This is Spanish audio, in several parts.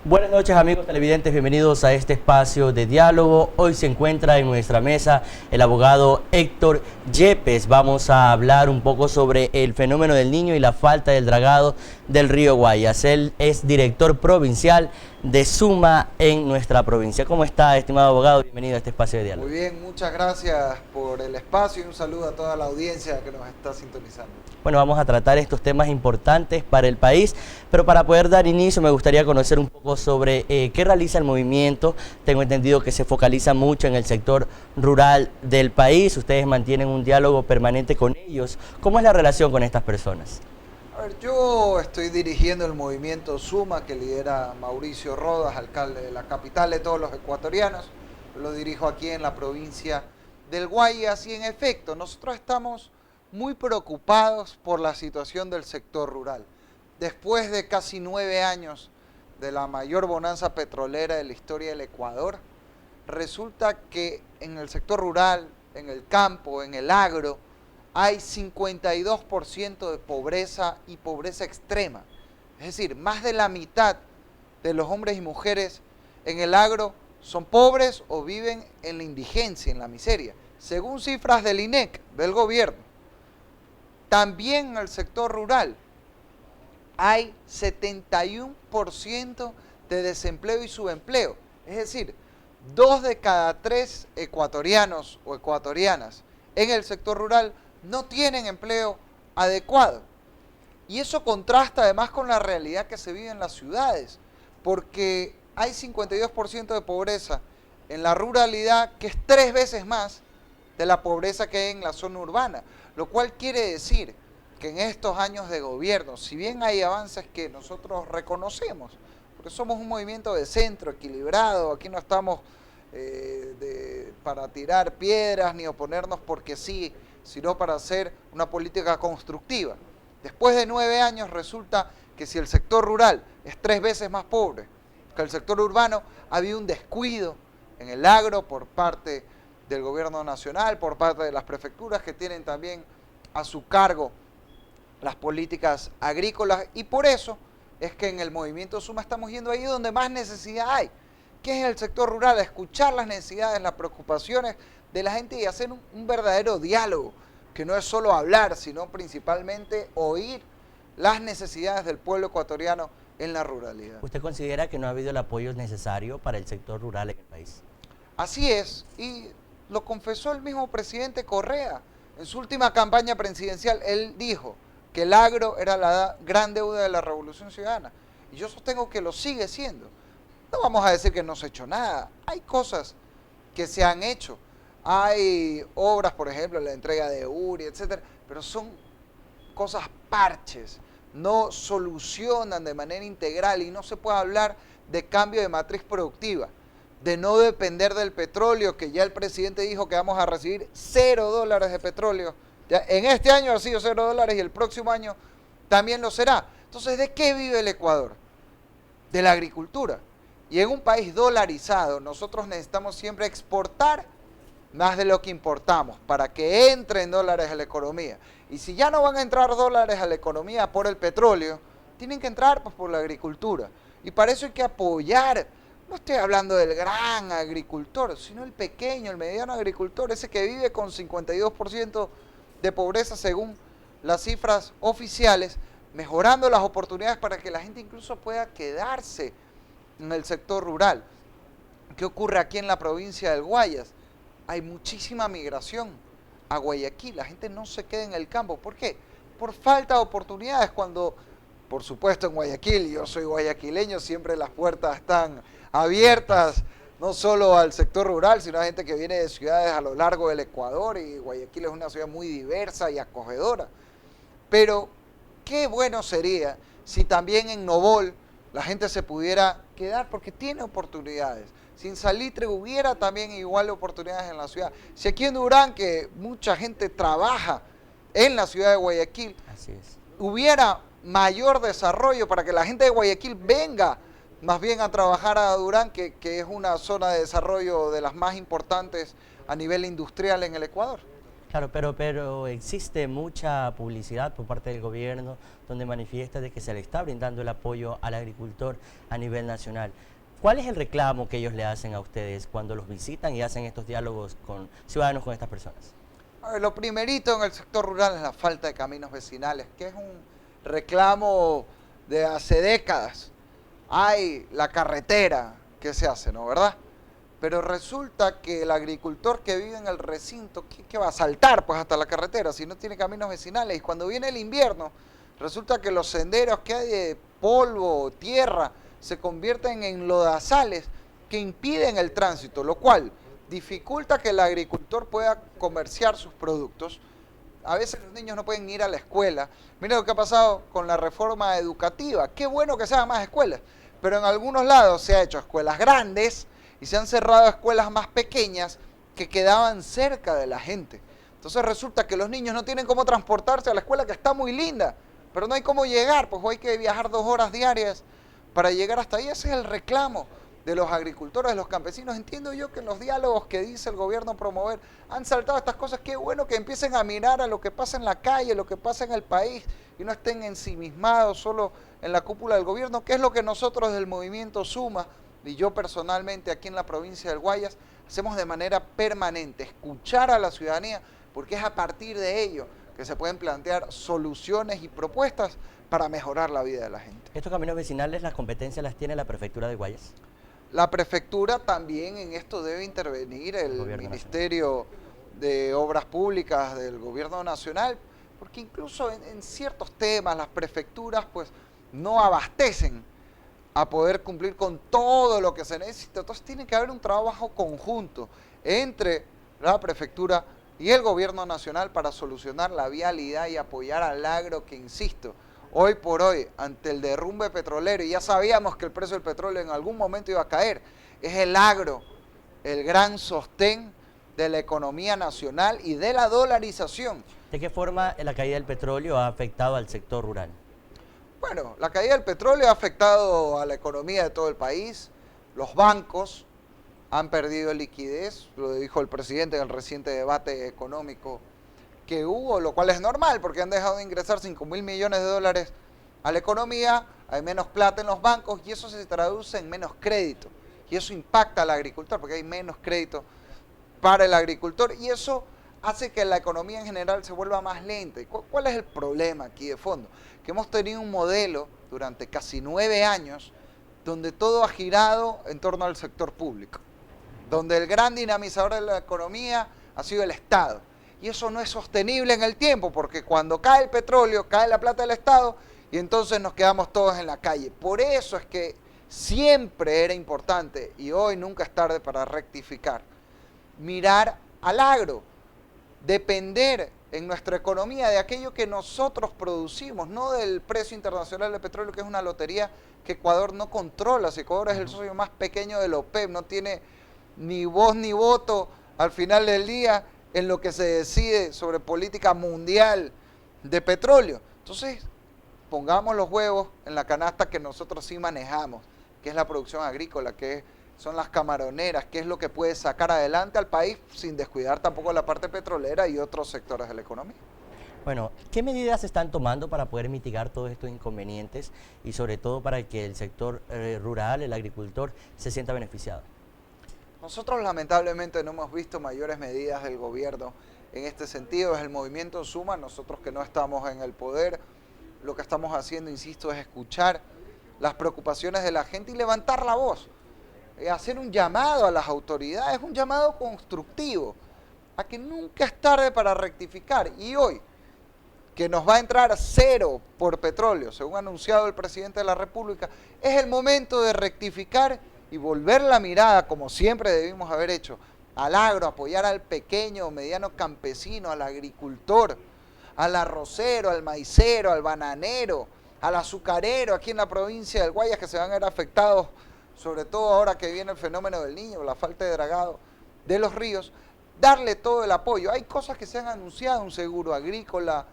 Buenas noches amigos televidentes, bienvenidos a este espacio de diálogo. Hoy se encuentra en nuestra mesa el abogado Héctor Yepes. Vamos a hablar un poco sobre el fenómeno del Niño y la falta del dragado del río Guayas. Él es director provincial de SUMA en nuestra provincia. ¿Cómo está, estimado abogado? Bienvenido a este espacio de diálogo. Muy bien, muchas gracias por el espacio y un saludo a toda la audiencia que nos está sintonizando. Bueno, vamos a tratar estos temas importantes para el país, pero para poder dar inicio me gustaría conocer un poco sobre qué realiza el movimiento. Tengo entendido que se focaliza mucho en el sector rural del país. Ustedes mantienen un diálogo permanente con ellos. ¿Cómo es la relación con estas personas? A ver, yo estoy dirigiendo el movimiento SUMA que lidera Mauricio Rodas, alcalde de la capital de todos los ecuatorianos. Lo dirijo aquí en la provincia del Guayas y en efecto, nosotros estamos muy preocupados por la situación del sector rural. Después de casi 9 años de la mayor bonanza petrolera de la historia del Ecuador, resulta que en el sector rural, en el campo, en el agro, hay 52% de pobreza y pobreza extrema. Es decir, más de la mitad de los hombres y mujeres en el agro son pobres o viven en la indigencia, en la miseria, según cifras del INEC, del gobierno. También en el sector rural hay 71% de desempleo y subempleo. Es decir, 2 de cada 3 ecuatorianos o ecuatorianas en el sector rural no tienen empleo adecuado. Y eso contrasta además con la realidad que se vive en las ciudades, porque hay 52% de pobreza en la ruralidad, que es 3 veces más de la pobreza que hay en la zona urbana, lo cual quiere decir que en estos años de gobierno, si bien hay avances que nosotros reconocemos, porque somos un movimiento de centro, equilibrado, aquí no estamos para tirar piedras ni oponernos porque sí, sino para hacer una política constructiva. Después de 9 años resulta que si el sector rural es 3 veces más pobre que el sector urbano, ha habido un descuido en el agro por parte del gobierno nacional, por parte de las prefecturas que tienen también a su cargo las políticas agrícolas, y por eso es que en el movimiento SUMA estamos yendo ahí donde más necesidad hay, que es el sector rural, a escuchar las necesidades, las preocupaciones de la gente y hacer un verdadero diálogo, que no es solo hablar, sino principalmente oír las necesidades del pueblo ecuatoriano en la ruralidad. ¿Usted considera que no ha habido el apoyo necesario para el sector rural en el país? Así es, y lo confesó el mismo presidente Correa. En su última campaña presidencial, él dijo que el agro era la gran deuda de la Revolución Ciudadana. Y yo sostengo que lo sigue siendo. No vamos a decir que no se ha hecho nada. Hay cosas que se han hecho. Hay obras, por ejemplo, la entrega de URI, etcétera, pero son cosas parches. No solucionan de manera integral y no se puede hablar de cambio de matriz productiva, de no depender del petróleo, que ya el presidente dijo que vamos a recibir $0 de petróleo. Ya en este año ha sido $0 y el próximo año también lo será. Entonces, ¿de qué vive el Ecuador? De la agricultura. Y en un país dolarizado, nosotros necesitamos siempre exportar más de lo que importamos para que entren dólares a la economía. Y si ya no van a entrar dólares a la economía por el petróleo, tienen que entrar pues, por la agricultura. Y para eso hay que apoyar. No estoy hablando del gran agricultor, sino el pequeño, el mediano agricultor, ese que vive con 52% de pobreza según las cifras oficiales, mejorando las oportunidades para que la gente incluso pueda quedarse en el sector rural. ¿Qué ocurre aquí en la provincia del Guayas? Hay muchísima migración a Guayaquil, la gente no se queda en el campo. ¿Por qué? Por falta de oportunidades, cuando, por supuesto, en Guayaquil, yo soy guayaquileño, siempre las puertas están abiertas, no solo al sector rural, sino a gente que viene de ciudades a lo largo del Ecuador, y Guayaquil es una ciudad muy diversa y acogedora. Pero qué bueno sería si también en Novol la gente se pudiera quedar, porque tiene oportunidades. Si en Salitre hubiera también igual oportunidades en la ciudad. Si aquí en Durán, que mucha gente trabaja en la ciudad de Guayaquil, así es, hubiera mayor desarrollo para que la gente de Guayaquil venga más bien a trabajar a Durán, que es una zona de desarrollo de las más importantes a nivel industrial en el Ecuador. Claro, pero existe mucha publicidad por parte del gobierno donde manifiesta de que se le está brindando el apoyo al agricultor a nivel nacional. ¿Cuál es el reclamo que ellos le hacen a ustedes cuando los visitan y hacen estos diálogos con ciudadanos, con estas personas? A ver, lo primerito en el sector rural es la falta de caminos vecinales, que es un reclamo de hace décadas. Hay la carretera que se hace, ¿no? ¿Verdad? Pero resulta que el agricultor que vive en el recinto, ¿qué va a saltar pues hasta la carretera si no tiene caminos vecinales? Y cuando viene el invierno, resulta que los senderos que hay de polvo, tierra, se convierten en lodazales que impiden el tránsito, lo cual dificulta que el agricultor pueda comerciar sus productos. A veces los niños no pueden ir a la escuela. Mira lo que ha pasado con la reforma educativa. Qué bueno que se hagan más escuelas, pero en algunos lados se ha hecho escuelas grandes y se han cerrado escuelas más pequeñas que quedaban cerca de la gente. Entonces resulta que los niños no tienen cómo transportarse a la escuela, que está muy linda, pero no hay cómo llegar, pues hay que viajar 2 horas diarias para llegar hasta ahí. Ese es el reclamo de los agricultores, de los campesinos. Entiendo yo que en los diálogos que dice el gobierno promover han saltado estas cosas. Qué bueno que empiecen a mirar a lo que pasa en la calle, lo que pasa en el país, y no estén ensimismados solo en la cúpula del gobierno, que es lo que nosotros del movimiento Suma y yo personalmente aquí en la provincia del Guayas hacemos de manera permanente: escuchar a la ciudadanía, porque es a partir de ello que se pueden plantear soluciones y propuestas para mejorar la vida de la gente. ¿Estos caminos vecinales, las competencias las tiene la Prefectura de Guayas? La prefectura también en esto debe intervenir, el Ministerio de Obras Públicas del Gobierno Nacional, porque incluso en ciertos temas las prefecturas pues no abastecen a poder cumplir con todo lo que se necesita. Entonces tiene que haber un trabajo conjunto entre la prefectura y el gobierno nacional para solucionar la vialidad y apoyar al agro, que insisto, hoy por hoy, ante el derrumbe petrolero, y ya sabíamos que el precio del petróleo en algún momento iba a caer, es el agro el gran sostén de la economía nacional y de la dolarización. ¿De qué forma la caída del petróleo ha afectado al sector rural? Bueno, la caída del petróleo ha afectado a la economía de todo el país. Los bancos han perdido liquidez, lo dijo el presidente en el reciente debate económico que hubo, lo cual es normal porque han dejado de ingresar 5.000 millones de dólares a la economía, hay menos plata en los bancos y eso se traduce en menos crédito. Y eso impacta al agricultor porque hay menos crédito para el agricultor y eso hace que la economía en general se vuelva más lenta. ¿Y cuál es el problema aquí de fondo? Que hemos tenido un modelo durante casi 9 años donde todo ha girado en torno al sector público, donde el gran dinamizador de la economía ha sido el Estado. Y eso no es sostenible en el tiempo, porque cuando cae el petróleo, cae la plata del Estado y entonces nos quedamos todos en la calle. Por eso es que siempre era importante, y hoy nunca es tarde para rectificar, mirar al agro, depender en nuestra economía de aquello que nosotros producimos, no del precio internacional del petróleo, que es una lotería que Ecuador no controla. Si Ecuador es el socio más pequeño de la OPEP, no tiene ni voz ni voto al final del día en lo que se decide sobre política mundial de petróleo. Entonces, pongamos los huevos en la canasta que nosotros sí manejamos, que es la producción agrícola, que son las camaroneras, que es lo que puede sacar adelante al país sin descuidar tampoco la parte petrolera y otros sectores de la economía. Bueno, ¿qué medidas se están tomando para poder mitigar todos estos inconvenientes y sobre todo para que el sector rural, el agricultor, se sienta beneficiado? Nosotros lamentablemente no hemos visto mayores medidas del gobierno en este sentido. Es el movimiento Suma, nosotros que no estamos en el poder, lo que estamos haciendo, insisto, es escuchar las preocupaciones de la gente y levantar la voz, hacer un llamado a las autoridades, un llamado constructivo, a que nunca es tarde para rectificar. Y hoy, que nos va a entrar 0 por petróleo, según ha anunciado el presidente de la República, es el momento de rectificar y volver la mirada, como siempre debimos haber hecho, al agro, apoyar al pequeño o mediano campesino, al agricultor, al arrocero, al maicero, al bananero, al azucarero aquí en la provincia del Guayas, que se van a ver afectados, sobre todo ahora que viene el fenómeno del Niño, la falta de dragado de los ríos, darle todo el apoyo. Hay cosas que se han anunciado, un seguro agrícola,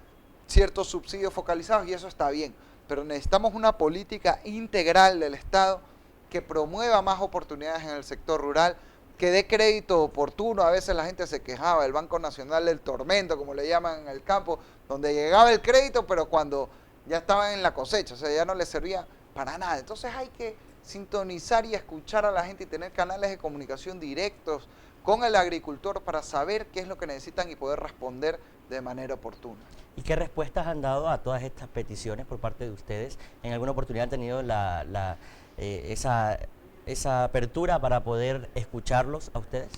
ciertos subsidios focalizados, y eso está bien, pero necesitamos una política integral del Estado que promueva más oportunidades en el sector rural que dé crédito oportuno. A veces la gente se quejaba, el Banco Nacional del Tormento, como le llaman en el campo, donde llegaba el crédito, pero cuando ya estaban en la cosecha, o sea, ya no les servía para nada. Entonces hay que sintonizar y escuchar a la gente y tener canales de comunicación directos con el agricultor para saber qué es lo que necesitan y poder responder de manera oportuna. ¿Y qué respuestas han dado a todas estas peticiones por parte de ustedes? ¿En alguna oportunidad han tenido esa apertura para poder escucharlos a ustedes?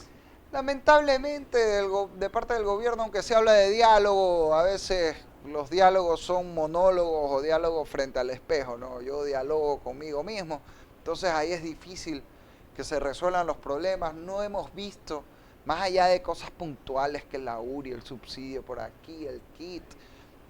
Lamentablemente, de parte del gobierno, aunque se habla de diálogo, a veces los diálogos son monólogos o diálogos frente al espejo, ¿no? Yo dialogo conmigo mismo, entonces ahí es difícil que se resuelvan los problemas. No hemos visto, más allá de cosas puntuales que la URI, el subsidio por aquí, el kit,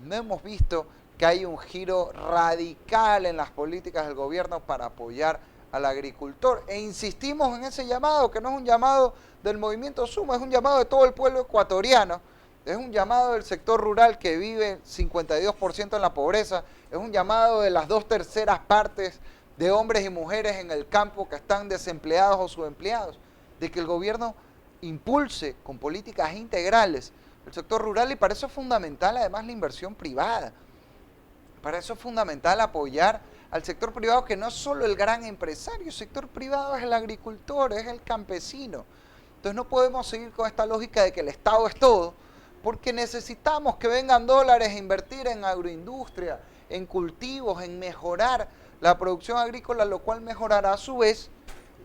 no hemos visto que hay un giro radical en las políticas del gobierno para apoyar al agricultor. E insistimos en ese llamado, que no es un llamado del movimiento Suma, es un llamado de todo el pueblo ecuatoriano, es un llamado del sector rural que vive 52% en la pobreza, es un llamado de las 2/3 partes de hombres y mujeres en el campo que están desempleados o subempleados, de que el gobierno impulse con políticas integrales el sector rural, y para eso es fundamental además la inversión privada. Para eso es fundamental apoyar al sector privado, que no es solo el gran empresario, el sector privado es el agricultor, es el campesino. Entonces no podemos seguir con esta lógica de que el Estado es todo, porque necesitamos que vengan dólares a invertir en agroindustria, en cultivos, en mejorar la producción agrícola, lo cual mejorará a su vez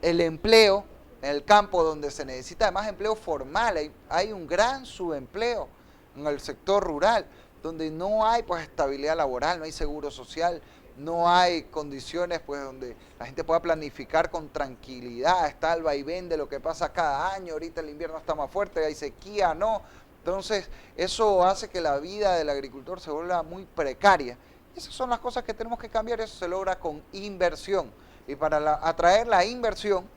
el empleo en el campo, donde se necesita además empleo formal. Hay un gran subempleo en el sector rural, donde no hay pues estabilidad laboral, no hay seguro social, no hay condiciones pues donde la gente pueda planificar con tranquilidad. Está el vaivén de lo que pasa cada año, ahorita el invierno está más fuerte, hay sequía, no. Entonces eso hace que la vida del agricultor se vuelva muy precaria. Y esas son las cosas que tenemos que cambiar. Eso se logra con inversión, y para atraer la inversión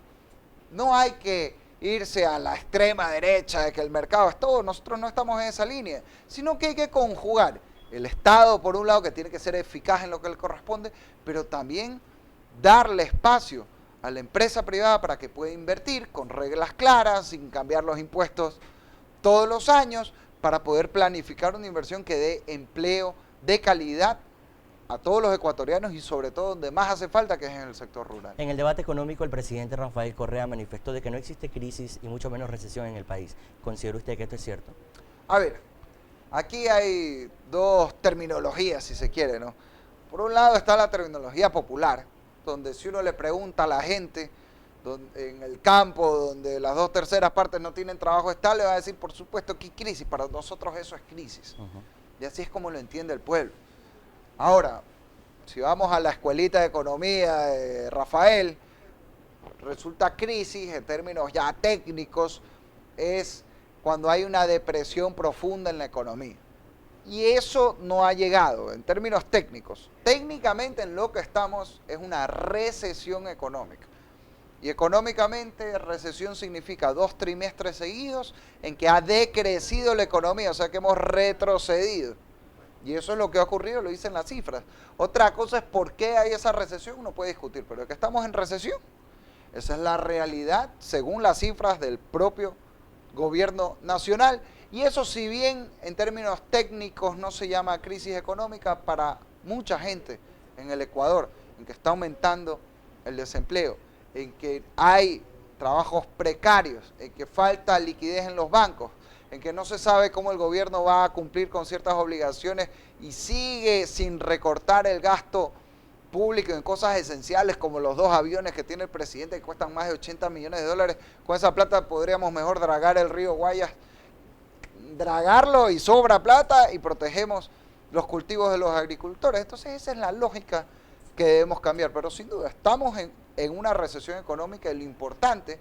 no hay que irse a la extrema derecha de que el mercado es todo. Nosotros no estamos en esa línea, sino que hay que conjugar el Estado, por un lado, que tiene que ser eficaz en lo que le corresponde, pero también darle espacio a la empresa privada para que pueda invertir con reglas claras, sin cambiar los impuestos todos los años, para poder planificar una inversión que dé empleo de calidad a todos los ecuatorianos, y sobre todo donde más hace falta, que es en el sector rural. En el debate económico, el presidente Rafael Correa manifestó de que no existe crisis y mucho menos recesión en el país. ¿Considera usted que esto es cierto? A ver, aquí hay dos terminologías, si se quiere, ¿no? Por un lado está la terminología popular, donde si uno le pregunta a la gente en el campo, donde las 2/3 partes no tienen trabajo estable, va a decir, por supuesto, que crisis. Para nosotros eso es crisis. Y así es como lo entiende el pueblo. Ahora, si vamos a la escuelita de economía de Rafael, resulta crisis en términos ya técnicos es cuando hay una depresión profunda en la economía. Y eso no ha llegado en términos técnicos. Técnicamente en lo que estamos es una recesión económica. Y económicamente recesión significa 2 trimestres seguidos en que ha decrecido la economía, o sea que hemos retrocedido. Y eso es lo que ha ocurrido, lo dicen las cifras. Otra cosa es por qué hay esa recesión, uno puede discutir, pero es que estamos en recesión. Esa es la realidad según las cifras del propio gobierno nacional. Y eso, si bien en términos técnicos no se llama crisis económica, para mucha gente en el Ecuador, en que está aumentando el desempleo, en que hay trabajos precarios, en que falta liquidez en los bancos, en que no se sabe cómo el gobierno va a cumplir con ciertas obligaciones y sigue sin recortar el gasto público en cosas esenciales como los 2 aviones que tiene el presidente, que cuestan más de 80 millones de dólares. Con esa plata podríamos mejor dragar el río Guayas, dragarlo y sobra plata, y protegemos los cultivos de los agricultores. Entonces esa es la lógica que debemos cambiar, pero sin duda estamos en una recesión económica, y lo importante,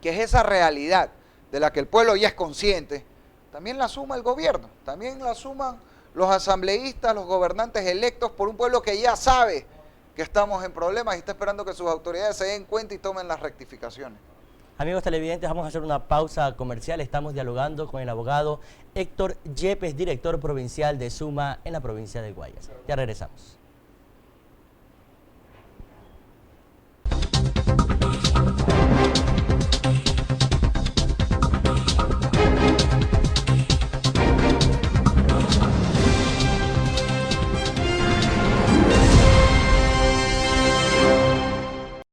que es esa realidad de la que el pueblo ya es consciente, también la suma el gobierno, también la suman los asambleístas, los gobernantes electos por un pueblo que ya sabe que estamos en problemas y está esperando que sus autoridades se den cuenta y tomen las rectificaciones. Amigos televidentes, vamos a hacer una pausa comercial. Estamos dialogando con el abogado Héctor Yepes, director provincial de Suma en la provincia de Guayas. Ya regresamos.